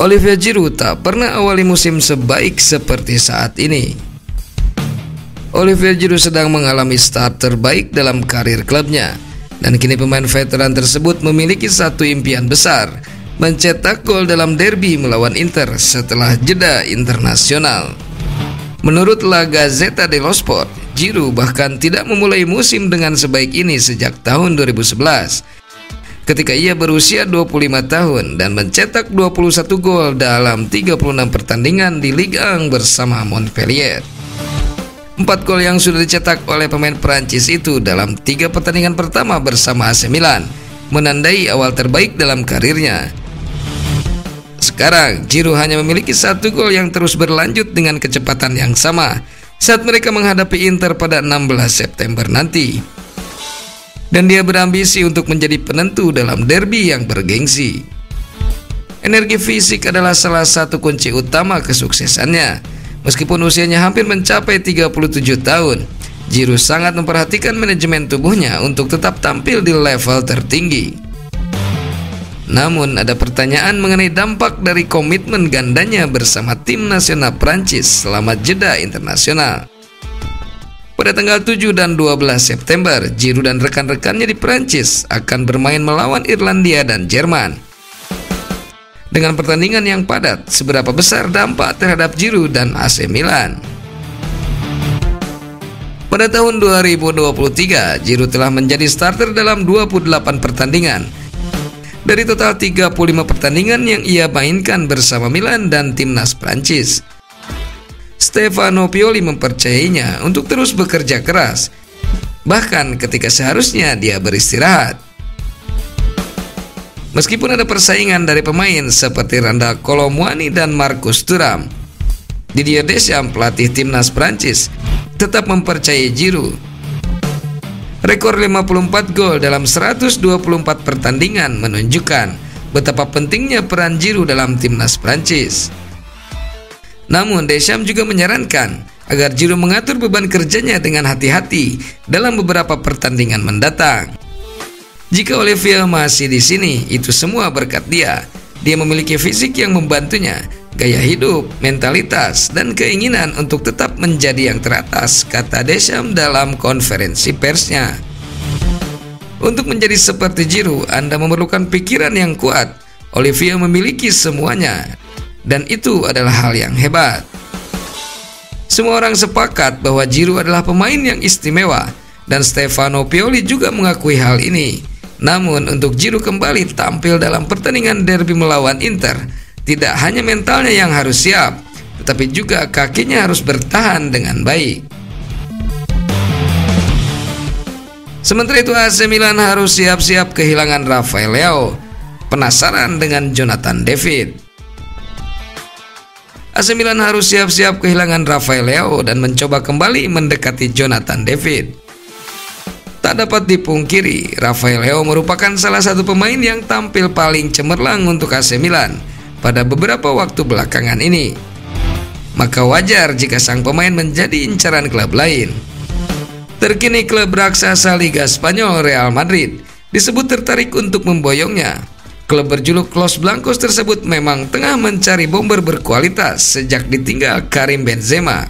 Olivier Giroud tak pernah awali musim sebaik seperti saat ini. Olivier Giroud sedang mengalami start terbaik dalam karir klubnya, dan kini pemain veteran tersebut memiliki satu impian besar, mencetak gol dalam derby melawan Inter setelah jeda internasional. Menurut La Gazzetta dello Sport, Giroud bahkan tidak memulai musim dengan sebaik ini sejak tahun 2011. Ketika ia berusia 25 tahun dan mencetak 21 gol dalam 36 pertandingan di Ligue 1 bersama Montpellier. 4 gol yang sudah dicetak oleh pemain Prancis itu dalam 3 pertandingan pertama bersama AC Milan menandai awal terbaik dalam karirnya. Sekarang, Giroud hanya memiliki 1 gol yang terus berlanjut dengan kecepatan yang sama saat mereka menghadapi Inter pada 16 September nanti. Dan dia berambisi untuk menjadi penentu dalam derby yang bergengsi. Energi fisik adalah salah satu kunci utama kesuksesannya. Meskipun usianya hampir mencapai 37 tahun, Giroud sangat memperhatikan manajemen tubuhnya untuk tetap tampil di level tertinggi. Namun ada pertanyaan mengenai dampak dari komitmen gandanya bersama tim nasional Prancis selama jeda internasional. Pada tanggal 7 dan 12 September, Giroud dan rekan-rekannya di Prancis akan bermain melawan Irlandia dan Jerman. Dengan pertandingan yang padat, seberapa besar dampak terhadap Giroud dan AC Milan? Pada tahun 2023, Giroud telah menjadi starter dalam 28 pertandingan. Dari total 35 pertandingan yang ia mainkan bersama Milan dan timnas Prancis. Stefano Pioli mempercayainya untuk terus bekerja keras, bahkan ketika seharusnya dia beristirahat. Meskipun ada persaingan dari pemain seperti Randa Kolo Muani dan Marcus Thuram, Didier Deschamps, pelatih timnas Prancis, tetap mempercayai Giroud. Rekor 54 gol dalam 124 pertandingan menunjukkan betapa pentingnya peran Giroud dalam timnas Prancis. Namun Deschamps juga menyarankan agar Giroud mengatur beban kerjanya dengan hati-hati dalam beberapa pertandingan mendatang. Jika Olivier masih di sini, itu semua berkat dia. Dia memiliki fisik yang membantunya, gaya hidup, mentalitas, dan keinginan untuk tetap menjadi yang teratas, kata Deschamps dalam konferensi persnya. Untuk menjadi seperti Giroud, Anda memerlukan pikiran yang kuat. Olivier memiliki semuanya. Dan itu adalah hal yang hebat. Semua orang sepakat bahwa Giroud adalah pemain yang istimewa, dan Stefano Pioli juga mengakui hal ini. Namun untuk Giroud kembali tampil dalam pertandingan derby melawan Inter, tidak hanya mentalnya yang harus siap, tetapi juga kakinya harus bertahan dengan baik. Sementara itu AC Milan harus siap-siap kehilangan Rafael Leao. Penasaran dengan Jonathan David? AC Milan harus siap-siap kehilangan Rafael Leao dan mencoba kembali mendekati Jonathan David. Tak dapat dipungkiri, Rafael Leao merupakan salah satu pemain yang tampil paling cemerlang untuk AC Milan pada beberapa waktu belakangan ini. Maka wajar jika sang pemain menjadi incaran klub lain. Terkini klub raksasa Liga Spanyol Real Madrid disebut tertarik untuk memboyongnya. Klub berjuluk Los Blancos tersebut memang tengah mencari bomber berkualitas sejak ditinggal Karim Benzema.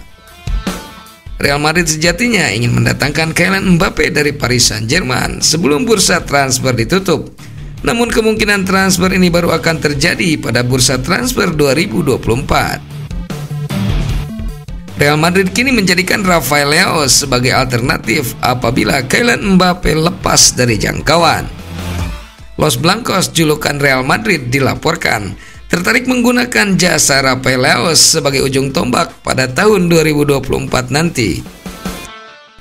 Real Madrid sejatinya ingin mendatangkan Kylian Mbappe dari Paris Saint-Germain sebelum bursa transfer ditutup. Namun kemungkinan transfer ini baru akan terjadi pada bursa transfer 2024. Real Madrid kini menjadikan Rafael Leao sebagai alternatif apabila Kylian Mbappe lepas dari jangkauan. Los Blancos, julukan Real Madrid, dilaporkan tertarik menggunakan jasa Rafael Leao sebagai ujung tombak pada tahun 2024 nanti.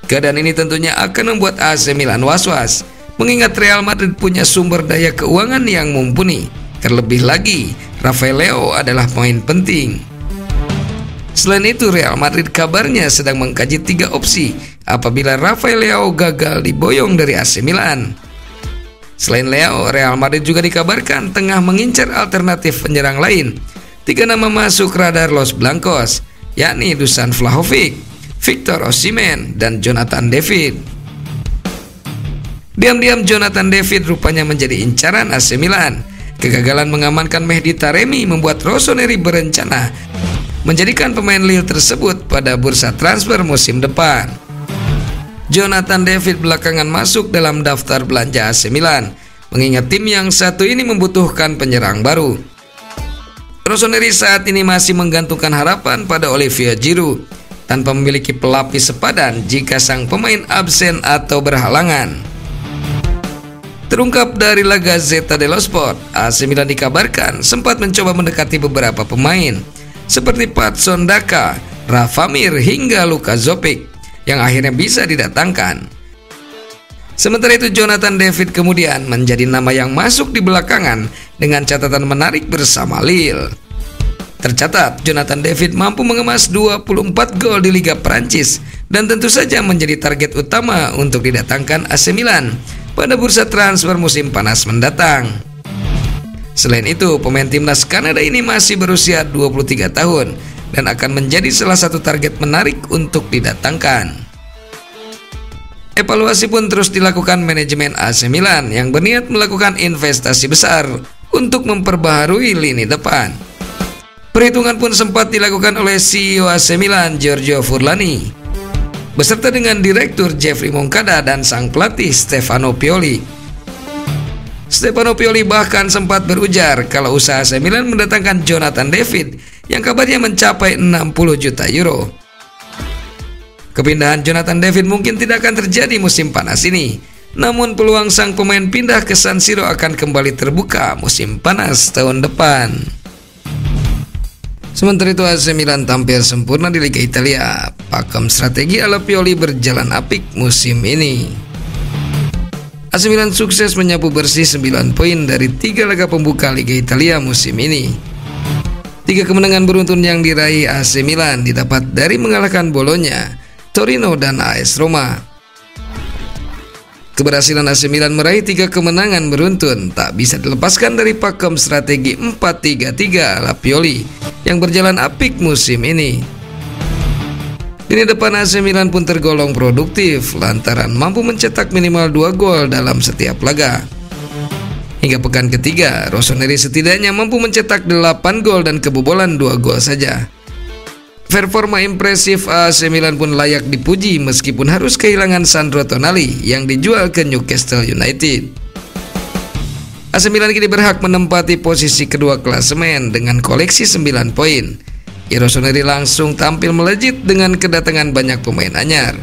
Keadaan ini tentunya akan membuat AC Milan was-was, mengingat Real Madrid punya sumber daya keuangan yang mumpuni. Terlebih lagi, Rafael Leao adalah pemain penting. Selain itu, Real Madrid kabarnya sedang mengkaji 3 opsi apabila Rafael Leao gagal diboyong dari AC Milan. Selain Leao, Real Madrid juga dikabarkan tengah mengincar alternatif penyerang lain. 3 nama masuk radar Los Blancos, yakni Dusan Vlahovic, Victor Osimhen, dan Jonathan David. Diam-diam Jonathan David rupanya menjadi incaran AC Milan. Kegagalan mengamankan Mehdi Taremi membuat Rossoneri berencana menjadikan pemain Lille tersebut pada bursa transfer musim depan. Jonathan David belakangan masuk dalam daftar belanja AC Milan, mengingat tim yang satu ini membutuhkan penyerang baru. Rossoneri saat ini masih menggantungkan harapan pada Olivier Giroud tanpa memiliki pelapis sepadan jika sang pemain absen atau berhalangan. Terungkap dari La Gazzetta dello Sport, AC Milan dikabarkan sempat mencoba mendekati beberapa pemain seperti Patson Daka, Rafa Mir hingga Luka Jovic yang akhirnya bisa didatangkan. Sementara itu Jonathan David kemudian menjadi nama yang masuk di belakangan dengan catatan menarik bersama Lille. Tercatat Jonathan David mampu mengemas 24 gol di Liga Prancis dan tentu saja menjadi target utama untuk didatangkan AC Milan pada bursa transfer musim panas mendatang. Selain itu, pemain timnas Kanada ini masih berusia 23 tahun dan akan menjadi salah satu target menarik untuk didatangkan. Evaluasi pun terus dilakukan manajemen AC Milan yang berniat melakukan investasi besar untuk memperbaharui lini depan. Perhitungan pun sempat dilakukan oleh CEO AC Milan Giorgio Furlani beserta dengan Direktur Jeffrey Moncada dan sang pelatih Stefano Pioli. Stefano Pioli bahkan sempat berujar kalau usaha AC Milan mendatangkan Jonathan David yang kabarnya mencapai 60 juta euro. Kepindahan Jonathan David mungkin tidak akan terjadi musim panas ini, namun peluang sang pemain pindah ke San Siro akan kembali terbuka musim panas tahun depan. Sementara itu AC Milan tampil sempurna di Liga Italia. Pakem strategi ala Pioli berjalan apik musim ini. AC Milan sukses menyapu bersih 9 poin dari 3 laga pembuka Liga Italia musim ini. 3 kemenangan beruntun yang diraih AC Milan didapat dari mengalahkan Bologna, Torino, dan AS Roma. Keberhasilan AC Milan meraih 3 kemenangan beruntun tak bisa dilepaskan dari pakem strategi 4-3-3 ala Pioli yang berjalan apik musim ini. Lini depan AC Milan pun tergolong produktif lantaran mampu mencetak minimal 2 gol dalam setiap laga. Hingga pekan ketiga, Rossoneri setidaknya mampu mencetak 8 gol dan kebobolan 2 gol saja. Performa impresif AC Milan pun layak dipuji meskipun harus kehilangan Sandro Tonali yang dijual ke Newcastle United. AC Milan kini berhak menempati posisi kedua klasemen dengan koleksi 9 poin. Rossoneri langsung tampil melejit dengan kedatangan banyak pemain anyar.